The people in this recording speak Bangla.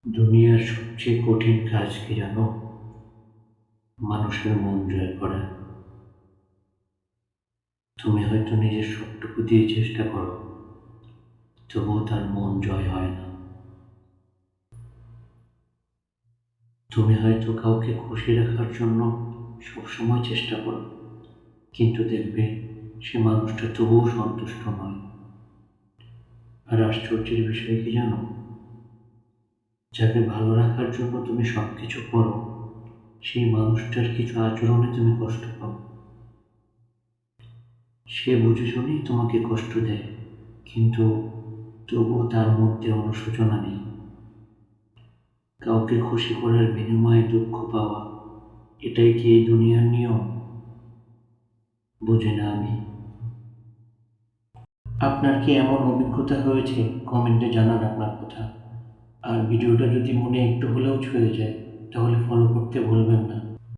দুনিয়ার সবচেয়ে কঠিন কাজ কি জানো? মানুষের মন জয় করা। তুমি হয়তো নিজের সবটুকু দিয়ে চেষ্টা করো, তবুও তার মন জয় হয় না। তুমি হয়তো কাউকে খুশি রাখার জন্য সবসময় চেষ্টা করো, কিন্তু দেখবে সে মানুষটা তবুও সন্তুষ্ট নয়। আর আশ্চর্যের বিষয় কি জানো? যাকে ভালো রাখার জন্য তুমি সবকিছু করো, সেই মানুষটার কিছু আচরণে তুমি কষ্ট পাও। সে বুঝে শুনেই তোমাকে কষ্ট দেয়, কিন্তু তবুও তার মধ্যে অনুশোচনা নেই। কাউকে খুশি করার বিনিময়ে দুঃখ পাওয়া, এটাই কি এই দুনিয়ার নিয়ম? বুঝি না আমি। আপনার কি এমন অভিজ্ঞতা হয়েছে? কমেন্টে জানান আপনার কথা। আর ভিডিওটা যদি মনে একটু হলেও ছুঁয়ে যায়, তাহলে ফলো করতে ভুলবেন না।